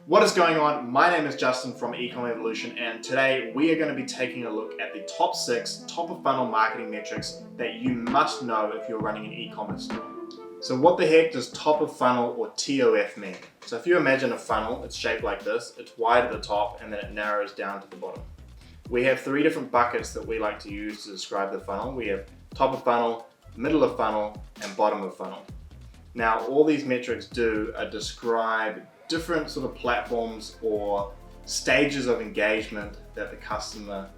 What is going on? My name is Justin from Ecomm Evolution, and today we are going to be taking a look at the top 6 top of funnel marketing metrics that you must know if you're running an e-commerce store. So what the heck does top of funnel or TOF mean? So if you imagine a funnel, it's shaped like this. It's wide at the top and then it narrows down to the bottom. We have 3 different buckets that we like to use to describe the funnel. We have top of funnel, middle of funnel, and bottom of funnel. Now all these metrics do are describe different sort of platforms or stages of engagement that the customer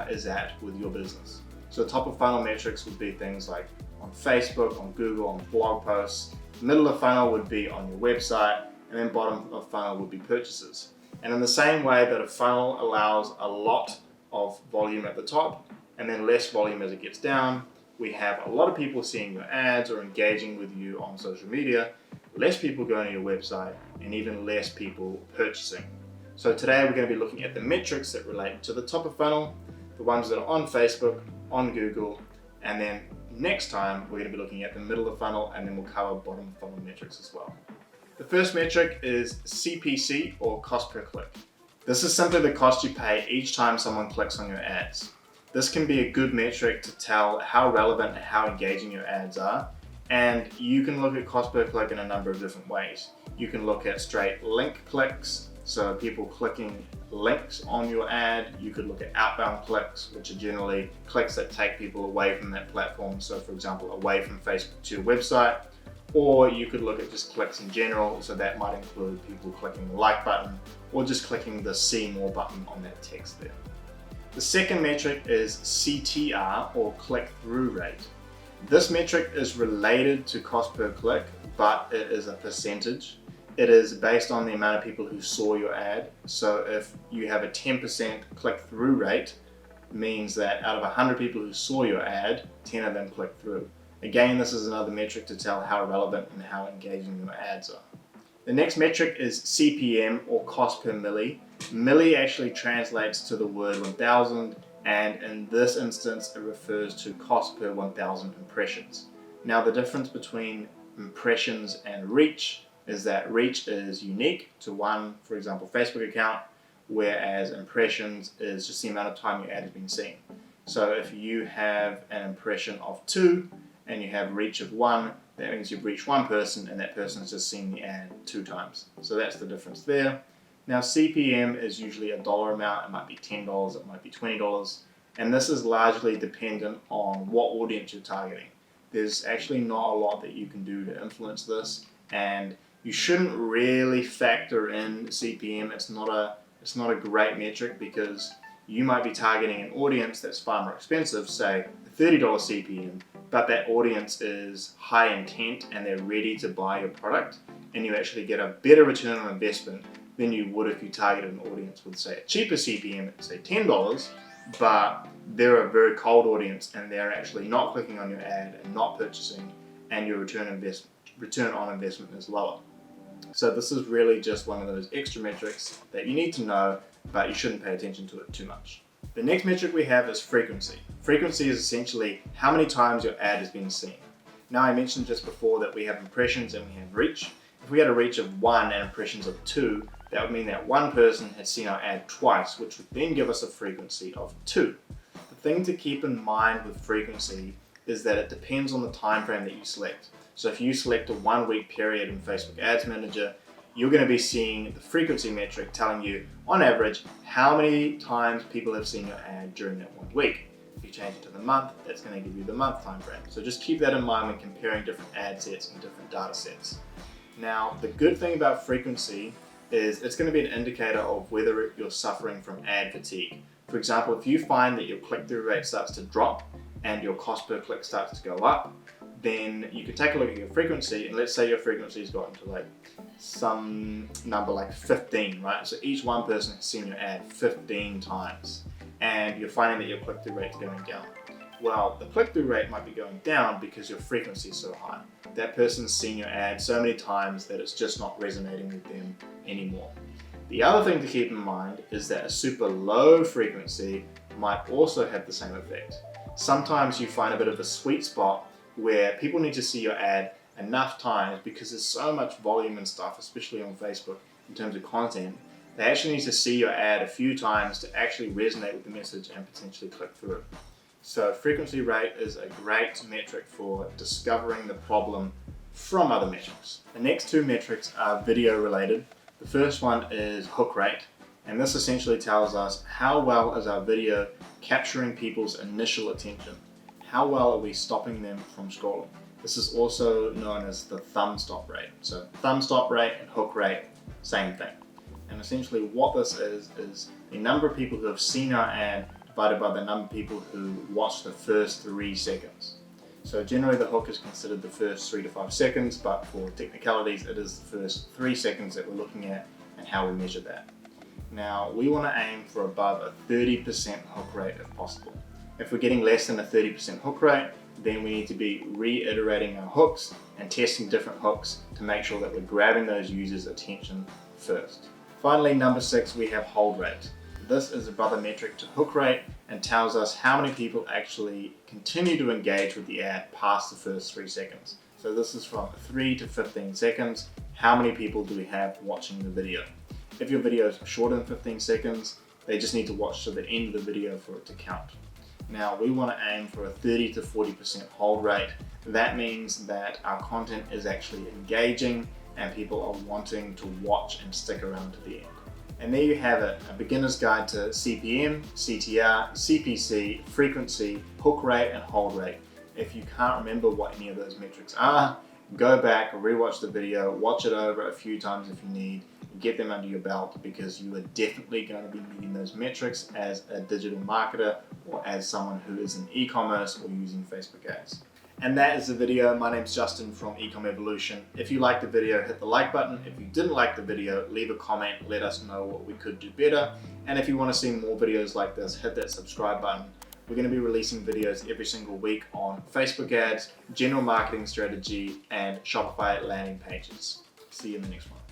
is at with your business. So top of funnel metrics would be things like on Facebook, on Google, on blog posts. Middle of funnel would be on your website, and then bottom of funnel would be purchases. And in the same way that a funnel allows a lot of volume at the top and then less volume as it gets down, we have a lot of people seeing your ads or engaging with you on social media, less people going to your website, and even less people purchasing. So today we're going to be looking at the metrics that relate to the top of funnel, the ones that are on Facebook, on Google, and then next time we're going to be looking at the middle of funnel, and then we'll cover bottom of funnel metrics as well. The first metric is CPC, or cost per click. This is simply the cost you pay each time someone clicks on your ads. This can be a good metric to tell how relevant and how engaging your ads are. And you can look at cost per click in a number of different ways. You can look at straight link clicks, so people clicking links on your ad. You could look at outbound clicks, which are generally clicks that take people away from that platform. So for example, away from Facebook to your website. Or you could look at just clicks in general. So that might include people clicking the like button or just clicking the see more button on that text there. The second metric is CTR, or click-through rate. This metric is related to cost per click, but it is a percentage. It is based on the amount of people who saw your ad. So if you have a 10% click-through rate, means that out of 100 people who saw your ad, 10 of them clicked through. Again, this is another metric to tell how relevant and how engaging your ads are. The next metric is CPM, or cost per milli. Milli actually translates to the word 1000, and in this instance it refers to cost per 1000 impressions. Now the difference between impressions and reach is that reach is unique to one, for example, Facebook account, whereas impressions is just the amount of time your ad has been seen. So if you have an impression of 2 and you have reach of 1, that means you've reached one person and that person has just seen the ad 2 times. So that's the difference there. Now CPM is usually a dollar amount. It might be $10, it might be $20, and this is largely dependent on what audience you're targeting. There's actually not a lot that you can do to influence this, and you shouldn't really factor in CPM. It's not a great metric because you might be targeting an audience that's far more expensive, say $30 CPM, but that audience is high intent and they're ready to buy your product, and you actually get a better return on investment than you would if you targeted an audience with, say, a cheaper CPM at, say, $10, but they're a very cold audience and they're actually not clicking on your ad and not purchasing, and your return on investment is lower. So this is really just one of those extra metrics that you need to know, but you shouldn't pay attention to it too much. The next metric we have is frequency. Frequency is essentially how many times your ad has been seen. Now I mentioned just before that we have impressions and we have reach. If we had a reach of 1 and impressions of 2, that would mean that one person had seen our ad twice, which would then give us a frequency of 2. The thing to keep in mind with frequency is that it depends on the time frame that you select. So if you select a 1-week period in Facebook Ads Manager, you're going to be seeing the frequency metric telling you, on average, how many times people have seen your ad during that 1 week. If you change it to the month, that's going to give you the month time frame. So just keep that in mind when comparing different ad sets and different data sets. Now, the good thing about frequency is it's going to be an indicator of whether you're suffering from ad fatigue. For example, if you find that your click-through rate starts to drop and your cost per click starts to go up, then you can take a look at your frequency, and let's say your frequency's gotten to like some number like 15, right? So each one person has seen your ad 15 times, and you're finding that your click-through rate's going down. Well, the click-through rate might be going down because your frequency is so high. That person's seen your ad so many times that it's just not resonating with them anymore. The other thing to keep in mind is that a super low frequency might also have the same effect. Sometimes you find a bit of a sweet spot where people need to see your ad enough times because there's so much volume and stuff, especially on Facebook, in terms of content, they actually need to see your ad a few times to actually resonate with the message and potentially click through. So frequency rate is a great metric for discovering the problem from other metrics. The next two metrics are video related. The first one is hook rate, and this essentially tells us how well is our video capturing people's initial attention. How well are we stopping them from scrolling? This is also known as the thumb stop rate. So thumb stop rate and hook rate, same thing. And essentially what this is the number of people who have seen our ad divided by the number of people who watched the first 3 seconds. So generally the hook is considered the first 3 to 5 seconds, but for technicalities it is the first 3 seconds that we're looking at and how we measure that. Now we want to aim for above a 30% hook rate if possible. If we're getting less than a 30% hook rate, then we need to be reiterating our hooks and testing different hooks to make sure that we're grabbing those users' attention first. Finally, number 6, we have hold rate. This is a brother metric to hook rate and tells us how many people actually continue to engage with the ad past the first 3 seconds. So this is from 3 to 15 seconds. How many people do we have watching the video? If your video is shorter than 15 seconds, they just need to watch to the end of the video for it to count. Now we want to aim for a 30 to 40% hold rate. That means that our content is actually engaging and people are wanting to watch and stick around to the end. And there you have it, a beginner's guide to CPM, CTR, CPC, frequency, hook rate and hold rate. If you can't remember what any of those metrics are, go back, rewatch the video, watch it over a few times if you need, get them under your belt, because you are definitely going to be needing those metrics as a digital marketer or as someone who is in e-commerce or using Facebook ads. And that is the video. My name's Justin from Ecommerce Evolution. If you liked the video, hit the like button. If you didn't like the video, leave a comment, let us know what we could do better. And if you want to see more videos like this, hit that subscribe button. We're going to be releasing videos every single week on Facebook ads, general marketing strategy, and Shopify landing pages. See you in the next one.